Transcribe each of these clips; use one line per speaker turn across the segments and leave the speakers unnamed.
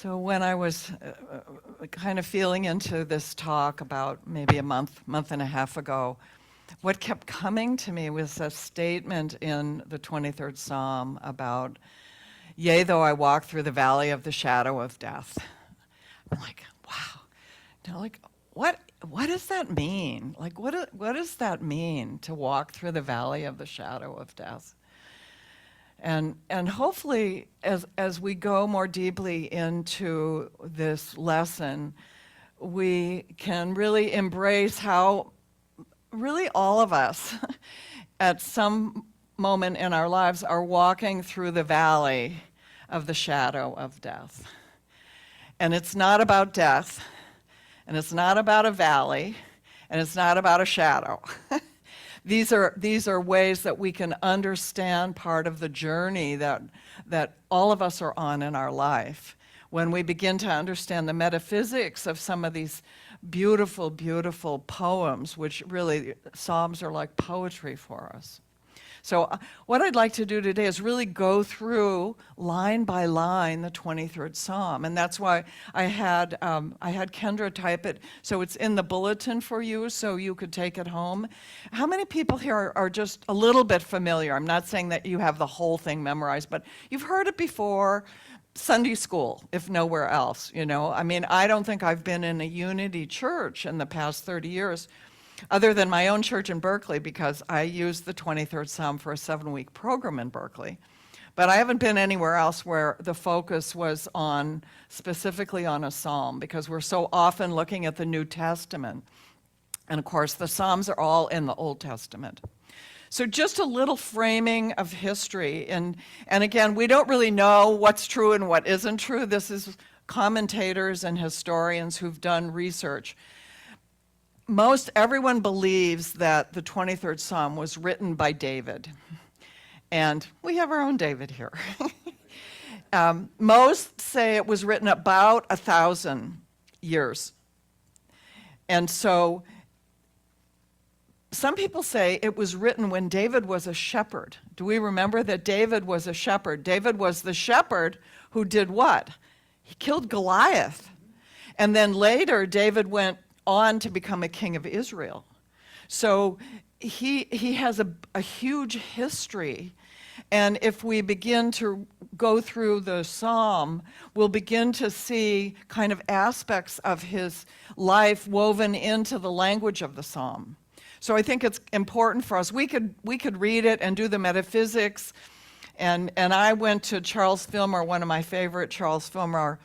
So when I was kind of feeling into this talk about maybe a month and a half ago, what kept coming to me was a statement in the 23rd Psalm about, yea, though I walk through the valley of the shadow of death. I'm like, wow. You know, like, what does that mean? Like, what does that mean to walk through the valley of the shadow of death? And hopefully, as we go more deeply into this lesson, we can really embrace how really all of us at some moment in our lives are walking through the valley of the shadow of death. And it's not about death, and it's not about a valley, and it's not about a shadow. These are ways that we can understand part of the journey that all of us are on in our life. When we begin to understand the metaphysics of some of these beautiful, beautiful poems, which really, Psalms are like poetry for us. So what I'd like to do today is really go through line by line the 23rd Psalm, and that's why I had Kendra type it, so it's in the bulletin for you, so you could take it home. How many people here are just a little bit familiar? I'm not saying that you have the whole thing memorized, but you've heard it before. Sunday school, if nowhere else, you know. I mean, I don't think I've been in a Unity church in the past 30 years, other than my own church in Berkeley, because I used the 23rd Psalm for a 7-week program in Berkeley. But I haven't been anywhere else where the focus was on, specifically on a psalm, because we're so often looking at the New Testament. And of course, the Psalms are all in the Old Testament. So just a little framing of history. And again, we don't really know what's true and what isn't true. This is commentators and historians who've done research. Most everyone believes that the 23rd Psalm was written by David. And we have our own David here. Most say it was written about 1,000 years. And so some people say it was written when David was a shepherd. Do we remember that David was a shepherd? David was the shepherd who did what? He killed Goliath. And then later, David went on to become a king of Israel. So he has a huge history. And if we begin to go through the psalm, we'll begin to see kind of aspects of his life woven into the language of the psalm. So I think it's important for us. We could read it and do the metaphysics. And I went to Charles Fillmore, one of my favorite Charles Fillmore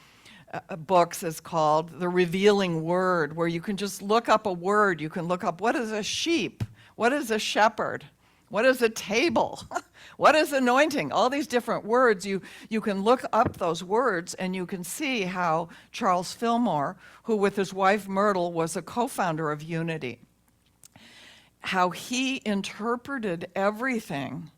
books is called The Revealing Word, where you can just look up a word. You can look up, what is a sheep? What is a shepherd? What is a table? What is anointing? All these different words, you can look up those words and you can see how Charles Fillmore, who with his wife Myrtle was a co-founder of Unity, how he interpreted everything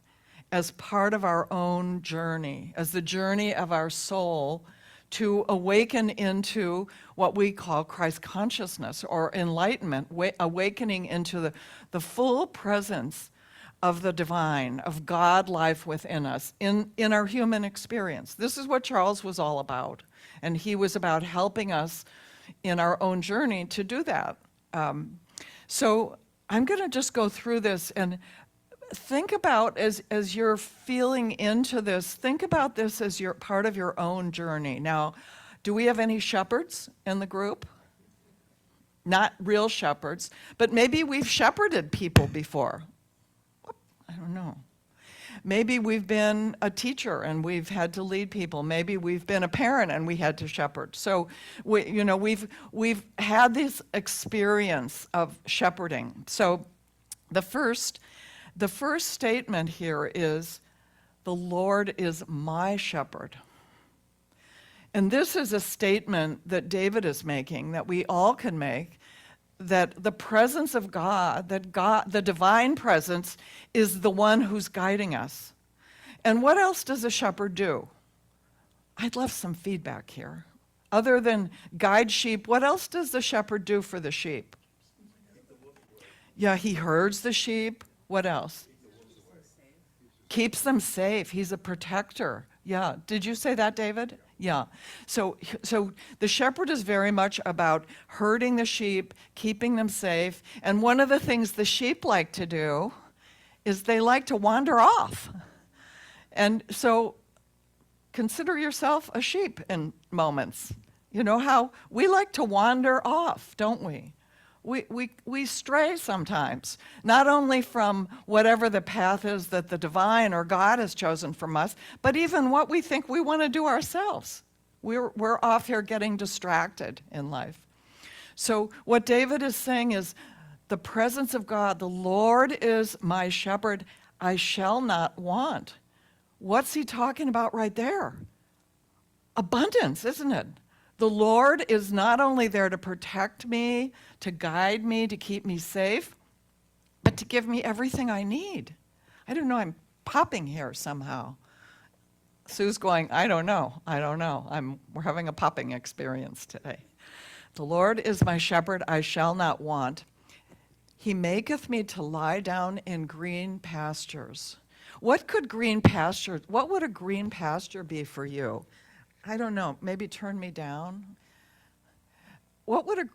as part of our own journey, as the journey of our soul to awaken into what we call Christ consciousness or enlightenment, awakening into the full presence of the divine, of God life within us, in our human experience. This is what Charles was all about. And he was about helping us in our own journey to do that. So I'm going to just go through this and think about, as you're feeling into this, think about this as your part of your own journey. Now, do we have any shepherds in the group? Not real shepherds, but maybe we've shepherded people before. I don't know. Maybe we've been a teacher and we've had to lead people. Maybe we've been a parent and we had to shepherd. So we've had this experience of shepherding. So the first statement here is, the Lord is my shepherd. And this is a statement that David is making, that we all can make, that the presence of God, the divine presence, is the one who's guiding us. And what else does a shepherd do? I'd love some feedback here. Other than guide sheep, what else does the shepherd do for the sheep? Yeah, he herds the sheep. What else? Keeps them safe. He's a protector. Yeah. Did you say that, David? Yeah. So the shepherd is very much about herding the sheep, keeping them safe. And one of the things the sheep like to do is they like to wander off. And so consider yourself a sheep in moments. You know how we like to wander off, don't we? We stray sometimes, not only from whatever the path is that the divine or God has chosen from us, but even what we think we want to do ourselves. We're off here getting distracted in life. So what David is saying is the presence of God, the Lord is my shepherd, I shall not want. What's he talking about right there? Abundance, isn't it? The Lord is not only there to protect me, to guide me, to keep me safe, but to give me everything I need. I don't know, I'm popping here somehow. Sue's going, I don't know. We're having a popping experience today. The Lord is my shepherd, I shall not want. He maketh me to lie down in green pastures. What would a green pasture be for you? I don't know, maybe turn me down.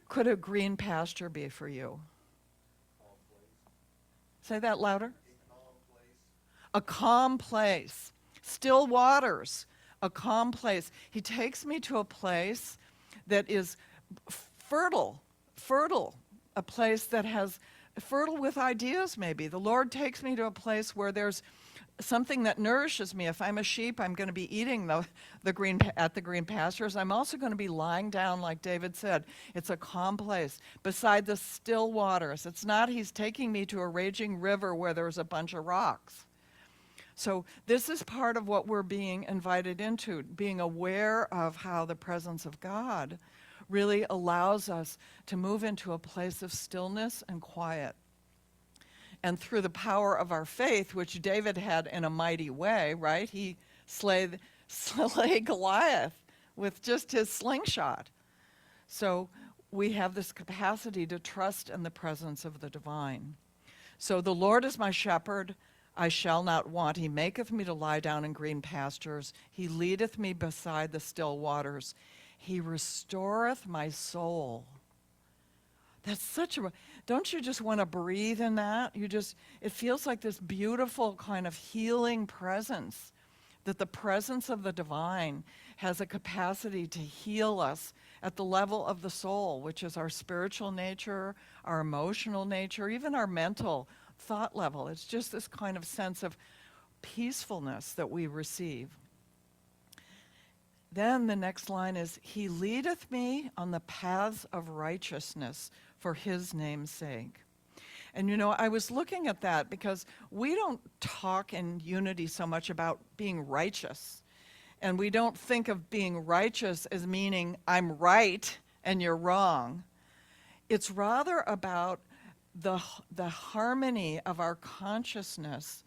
Could a green pasture be for you? Say that louder. A calm place. Still waters. A calm place. He takes me to a place that is fertile, a place that has fertile with ideas maybe. The Lord takes me to a place where there's something that nourishes me. If I'm a sheep, I'm going to be eating at the green pastures. I'm also going to be lying down, like David said. It's a calm place beside the still waters. It's not he's taking me to a raging river where there's a bunch of rocks. So this is part of what we're being invited into, being aware of how the presence of God really allows us to move into a place of stillness and quiet. And through the power of our faith, which David had in a mighty way, right? He slayed Goliath with just his slingshot. So we have this capacity to trust in the presence of the divine. So the Lord is my shepherd, I shall not want. He maketh me to lie down in green pastures. He leadeth me beside the still waters. He restoreth my soul. That's don't you just want to breathe in that? It feels like this beautiful kind of healing presence, that the presence of the divine has a capacity to heal us at the level of the soul, which is our spiritual nature, our emotional nature, even our mental thought level. It's just this kind of sense of peacefulness that we receive. Then the next line is, He leadeth me on the paths of righteousness for His name's sake. And you know, I was looking at that because we don't talk in unity so much about being righteous. And we don't think of being righteous as meaning I'm right and you're wrong. It's rather about the harmony of our consciousness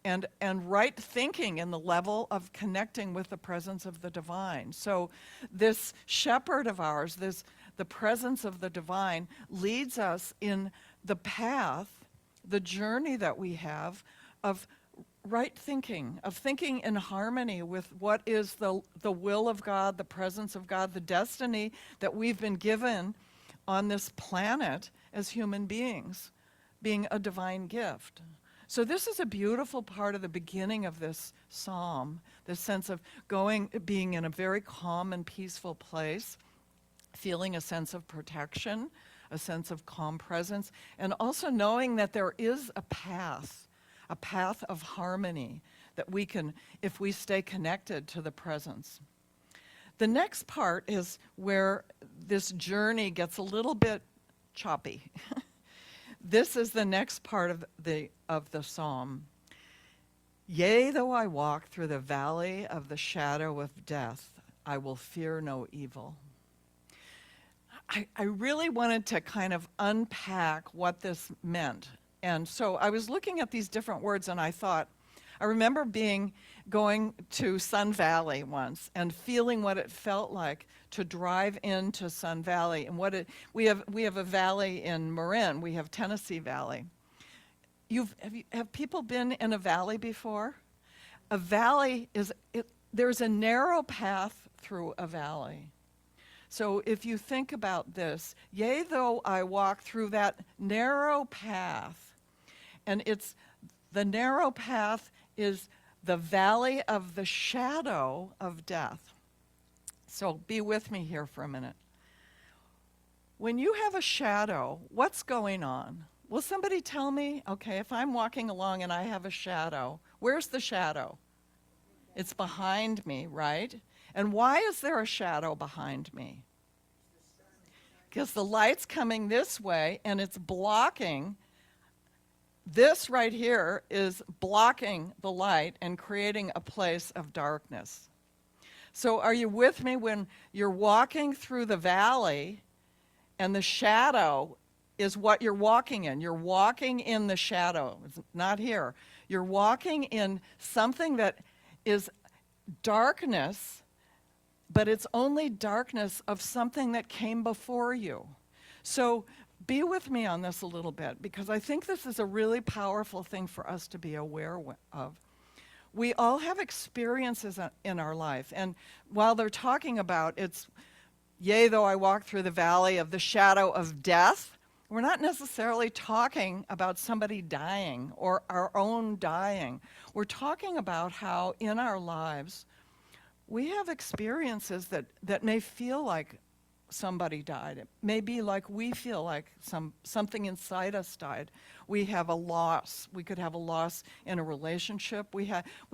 and right thinking in the level of connecting with the presence of the divine. So this shepherd of ours, the presence of the divine, leads us in the path, the journey that we have of right thinking, of thinking in harmony with what is the will of God, the presence of God, the destiny that we've been given on this planet as human beings, being a divine gift. So this is a beautiful part of the beginning of this psalm, this sense of being in a very calm and peaceful place, feeling a sense of protection, a sense of calm presence, and also knowing that there is a path of harmony that we can, if we stay connected to the presence. The next part is where this journey gets a little bit choppy. This is the next part of the psalm. Yea, though I walk through the valley of the shadow of death, I will fear no evil. I really wanted to kind of unpack what this meant. And so I was looking at these different words and I remember going to Sun Valley once and feeling what it felt like to drive into Sun Valley. And we have a valley in Marin, we have Tennessee Valley. Have people been in a valley before? A valley there's a narrow path through a valley. So if you think about this, yea, though I walk through that narrow path, and the narrow path is the valley of the shadow of death. So be with me here for a minute. When you have a shadow, what's going on? Will somebody tell me, okay, if I'm walking along and I have a shadow, where's the shadow? It's behind me, right? And why is there a shadow behind me? Because the light's coming this way and it's blocking. This right here is blocking the light and creating a place of darkness. So are you with me when you're walking through the valley and the shadow is what you're walking in? You're walking in the shadow. It's not here. You're walking in something that is darkness, but it's only darkness of something that came before you. So be with me on this a little bit, because I think this is a really powerful thing for us to be aware of. We all have experiences in our life, and while they're talking about it's, yea, though I walk through the valley of the shadow of death, we're not necessarily talking about somebody dying or our own dying. We're talking about how in our lives we have experiences that may feel like somebody died. It may be like we feel like something inside us died. We have a loss. We could have a loss in a relationship. We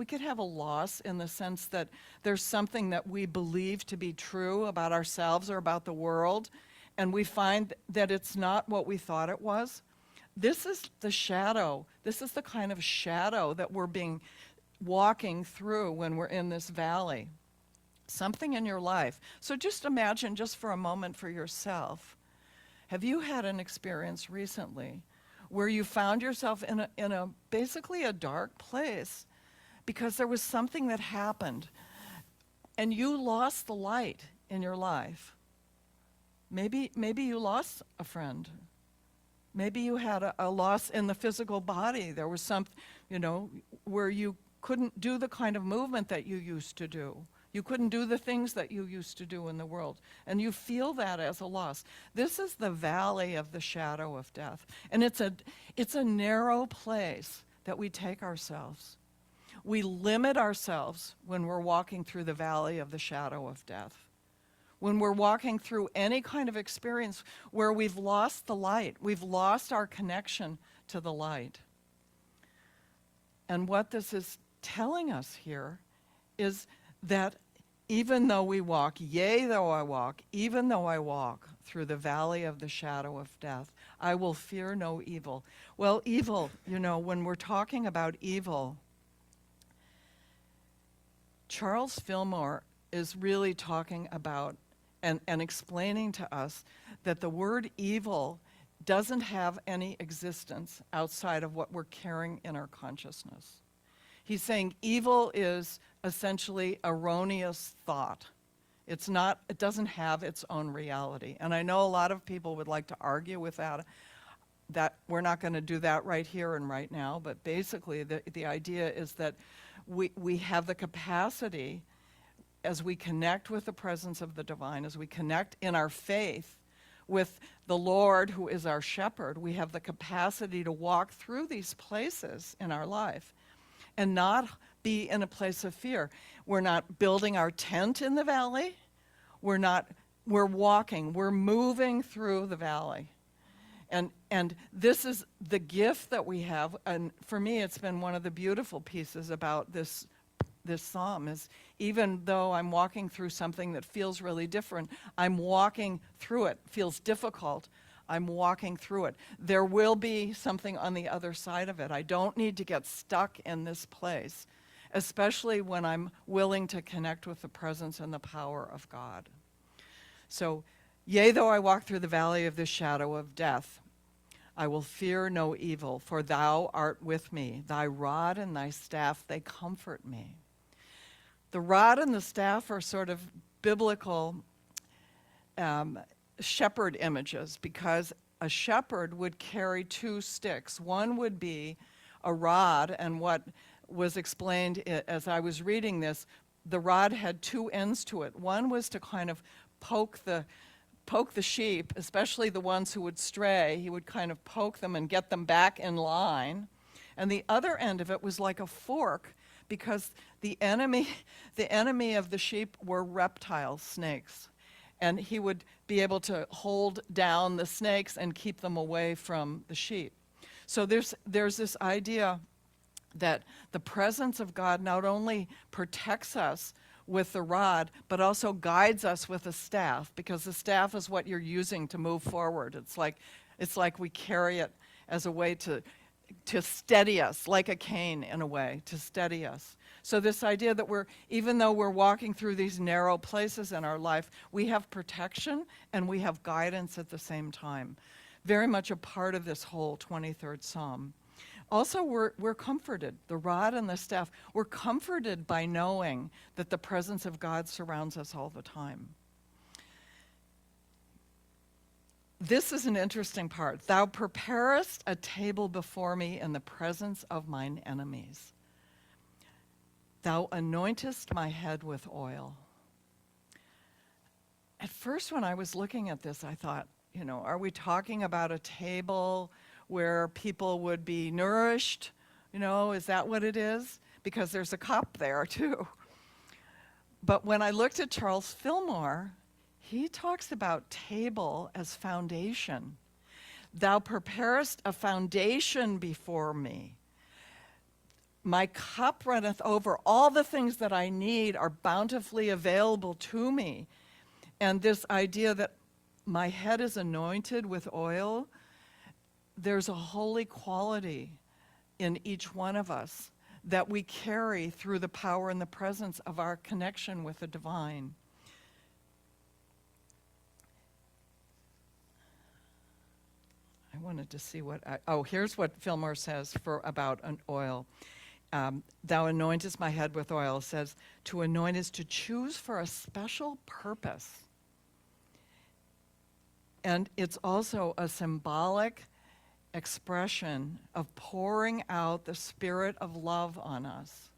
could have a loss in the sense that there's something that we believe to be true about ourselves or about the world, and we find that it's not what we thought it was. This is the shadow. This is the kind of shadow that we're walking through when we're in this valley. Something in your life. So just imagine, just for a moment for yourself, have you had an experience recently where you found yourself in a basically a dark place because there was something that happened and you lost the light in your life? Maybe you lost a friend. Maybe you had a loss in the physical body. There was where you couldn't do the kind of movement that you used to do. You couldn't do the things that you used to do in the world. And you feel that as a loss. This is the valley of the shadow of death. And it's a narrow place that we take ourselves. We limit ourselves when we're walking through the valley of the shadow of death. When we're walking through any kind of experience where we've lost the light, we've lost our connection to the light. And what this is telling us here is that even though we walk, yea, though I walk, even though I walk through the valley of the shadow of death, I will fear no evil. Well, evil, when we're talking about evil, Charles Fillmore is really talking about and explaining to us that the word evil doesn't have any existence outside of what we're carrying in our consciousness. He's saying evil is essentially erroneous thought. It doesn't have its own reality. And I know a lot of people would like to argue with that we're not going to do that right here and right now, but basically the idea is that we have the capacity, as we connect with the presence of the divine, as we connect in our faith with the Lord who is our shepherd, we have the capacity to walk through these places in our life and not be in a place of fear. We're not building our tent in the valley. We're walking, we're moving through the valley. And this is the gift that we have. And for me, it's been one of the beautiful pieces about this psalm is, even though I'm walking through something that feels really different, I'm walking through it. Feels difficult. I'm walking through it. There will be something on the other side of it. I don't need to get stuck in this place, especially when I'm willing to connect with the presence and the power of God. So, yea, though I walk through the valley of the shadow of death, I will fear no evil, for thou art with me. Thy rod and thy staff, they comfort me. The rod and the staff are sort of biblical shepherd images, because a shepherd would carry two sticks. One would be a rod, and what was explained as I was reading this, the rod had two ends to it. One was to kind of poke the sheep, especially the ones who would stray. He would kind of poke them and get them back in line. And the other end of it was like a fork, because the enemy of the sheep were reptiles, snakes. And he would be able to hold down the snakes and keep them away from the sheep. So there's this idea that the presence of God not only protects us with the rod, but also guides us with a staff, because the staff is what you're using to move forward. It's like we carry it as a way to steady us, like a cane in a way, to steady us. So this idea that even though we're walking through these narrow places in our life, we have protection and we have guidance at the same time. Very much a part of this whole 23rd Psalm. Also, we're comforted, the rod and the staff. We're comforted by knowing that the presence of God surrounds us all the time. This is an interesting part. Thou preparest a table before me in the presence of mine enemies. Thou anointest my head with oil. At first, when I was looking at this, I thought, are we talking about a table where people would be nourished? Is that what it is? Because there's a cup there too. But when I looked at Charles Fillmore, he talks about table as foundation. Thou preparest a foundation before me. My cup runneth over. All the things that I need are bountifully available to me. And this idea that my head is anointed with oil, there's a holy quality in each one of us that we carry through the power and the presence of our connection with the divine. I wanted to see here's what Fillmore says about an oil. Thou anointest my head with oil. It says, to anoint is to choose for a special purpose. And it's also a symbolic expression of pouring out the spirit of love on us.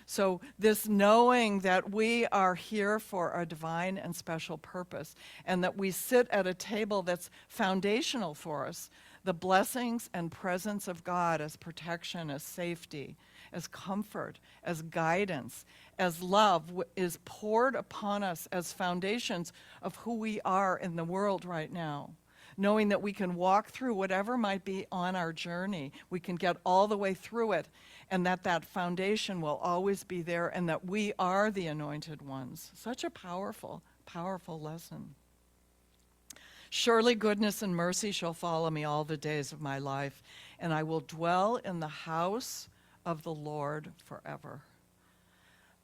So this knowing that we are here for a divine and special purpose, and that we sit at a table that's foundational for us, the blessings and presence of God as protection, as safety, as comfort, as guidance, as love is poured upon us as foundations of who we are in the world right now. Knowing that we can walk through whatever might be on our journey, we can get all the way through it, and that foundation will always be there, and that we are the anointed ones. Such a powerful, powerful lesson. Surely goodness and mercy shall follow me all the days of my life, and I will dwell in the house of the Lord forever.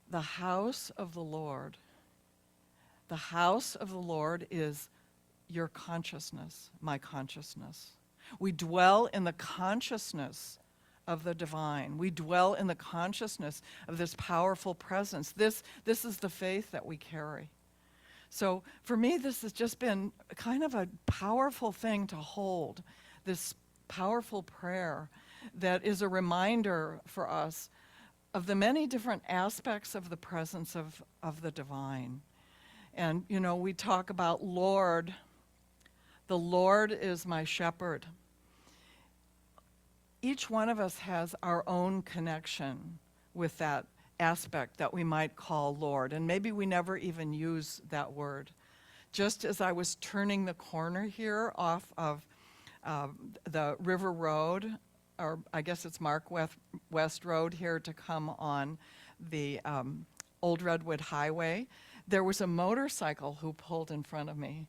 The house of the Lord. The house of the Lord is your consciousness, my consciousness. We dwell in the consciousness of the divine. We dwell in the consciousness of this powerful presence. This is the faith that we carry. So for me, this has just been kind of a powerful thing to hold, this powerful prayer that is a reminder for us of the many different aspects of the presence of the divine. And, we talk about Lord. The Lord is my shepherd. Each one of us has our own connection with that aspect that we might call Lord, and maybe we never even use that word. Just as I was turning the corner here off of the River Road, or I guess it's Mark West Road here to come on the Old Redwood Highway, there was a motorcycle who pulled in front of me.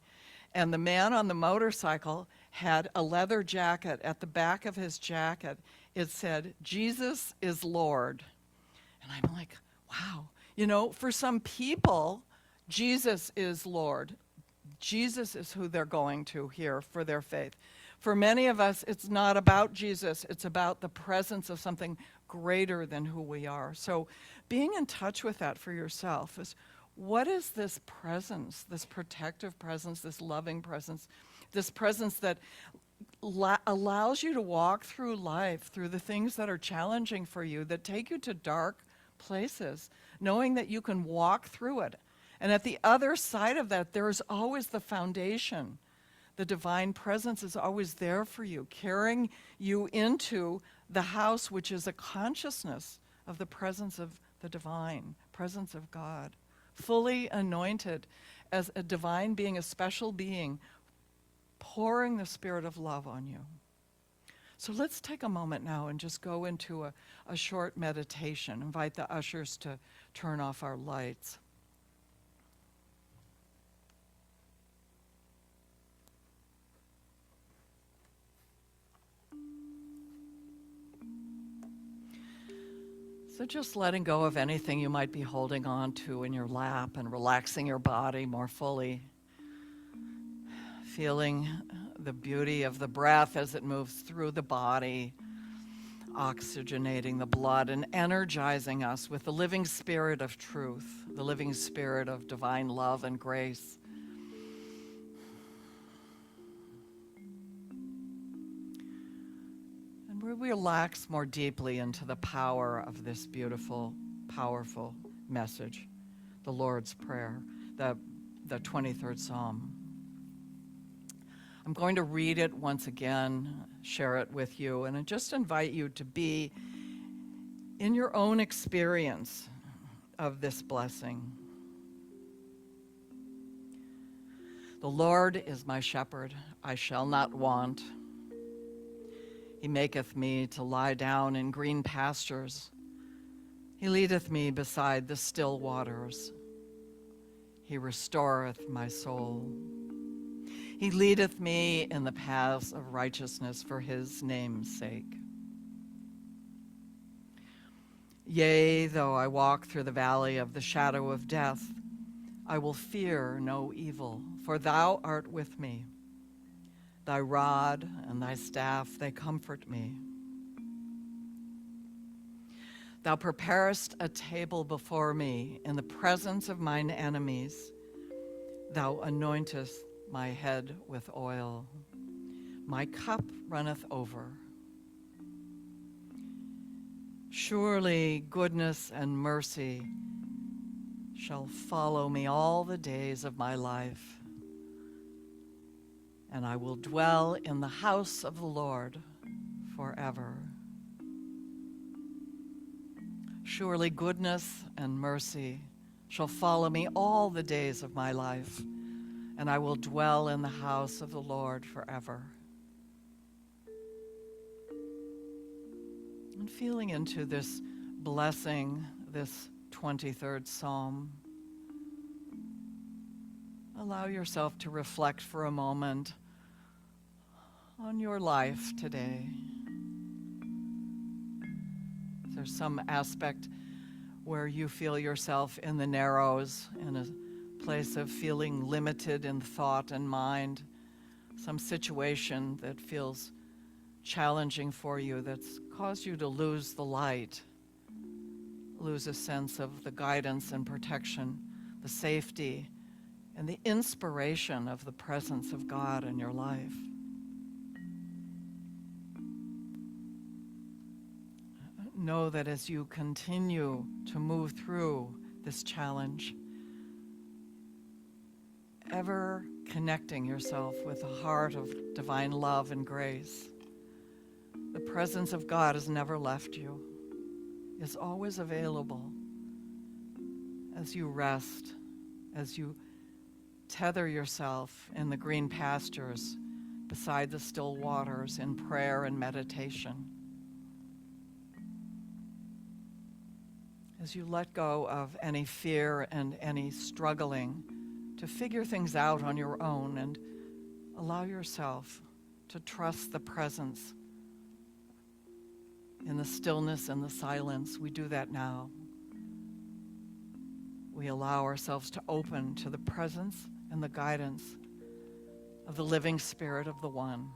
And the man on the motorcycle had a leather jacket. At the back of his jacket, it said, Jesus is Lord. And I'm like, wow. For some people, Jesus is Lord. Jesus is who they're going to here for their faith. For many of us, it's not about Jesus. It's about the presence of something greater than who we are. So being in touch with that for yourself is, what is this presence, this protective presence, this loving presence, this presence that allows you to walk through life, through the things that are challenging for you, that take you to dark places, knowing that you can walk through it. And at the other side of that, there is always the foundation. The divine presence is always there for you, carrying you into the house, which is a consciousness of the presence of the divine, presence of God, fully anointed as a divine being, a special being, pouring the spirit of love on you. So let's take a moment now and just go into a short meditation. Invite the ushers to turn off our lights. So just letting go of anything you might be holding on to in your lap and relaxing your body more fully. Feeling the beauty of the breath as it moves through the body, oxygenating the blood and energizing us with the living spirit of truth, the living spirit of divine love and grace. And we relax more deeply into the power of this beautiful, powerful message, the Lord's Prayer, the 23rd Psalm. I'm going to read it once again, share it with you, and I just invite you to be in your own experience of this blessing. The Lord is my shepherd, I shall not want. He maketh me to lie down in green pastures. He leadeth me beside the still waters. He restoreth my soul. He leadeth me in the paths of righteousness for his name's sake. Yea, though I walk through the valley of the shadow of death, I will fear no evil, for thou art with me. Thy rod and thy staff, they comfort me. Thou preparest a table before me in the presence of mine enemies. Thou anointest my head with oil. My cup runneth over. Surely goodness and mercy shall follow me all the days of my life, and I will dwell in the house of the Lord forever. Surely goodness and mercy shall follow me all the days of my life, and I will dwell in the house of the Lord forever. And feeling into this blessing, this 23rd Psalm, allow yourself to reflect for a moment on your life today. Is there some aspect where you feel yourself in the narrows, in a place of feeling limited in thought and mind, some situation that feels challenging for you, that's caused you to lose the light, lose a sense of the guidance and protection, the safety, and the inspiration of the presence of God in your life? Know that as you continue to move through this challenge, ever connecting yourself with a heart of divine love and grace, the presence of God has never left you, is always available as you rest, as you tether yourself in the green pastures beside the still waters in prayer and meditation. As you let go of any fear and any struggling to figure things out on your own, and allow yourself to trust the presence in the stillness and the silence. We do that now. We allow ourselves to open to the presence and the guidance of the living Spirit of the One.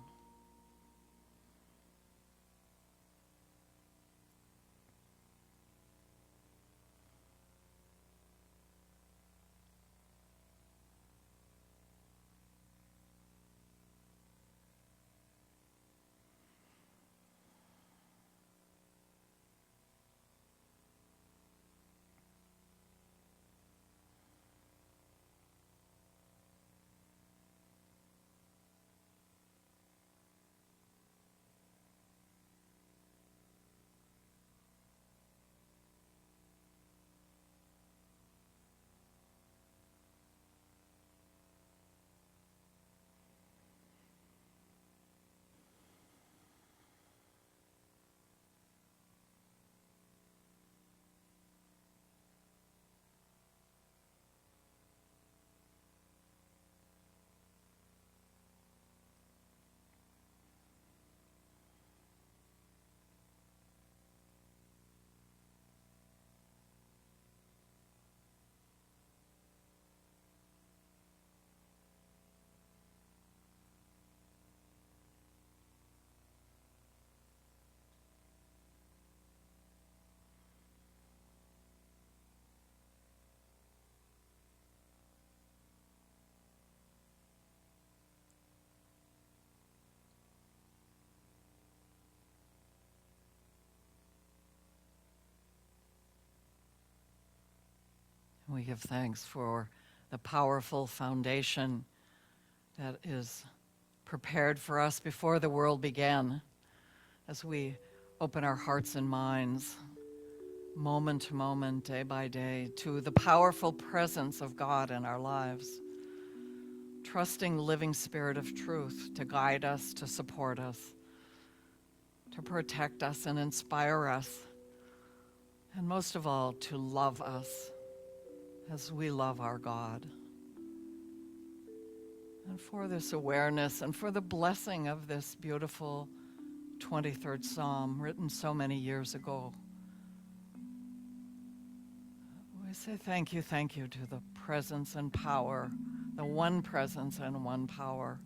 We give thanks for the powerful foundation that is prepared for us before the world began, as we open our hearts and minds, moment to moment, day by day, to the powerful presence of God in our lives, trusting the living Spirit of truth to guide us, to support us, to protect us and inspire us, and most of all, to love us as we love our God. And for this awareness and for the blessing of this beautiful 23rd Psalm, written so many years ago, we say thank you to the presence and power, the one presence and one power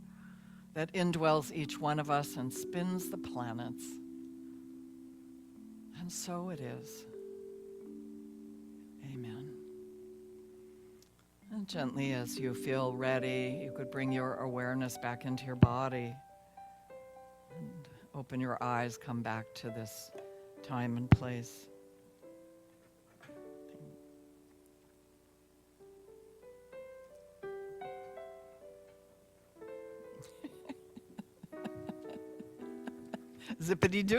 that indwells each one of us and spins the planets. And so it is. Amen. And gently, as you feel ready, you could bring your awareness back into your body and open your eyes, come back to this time and place. Zippity-doo.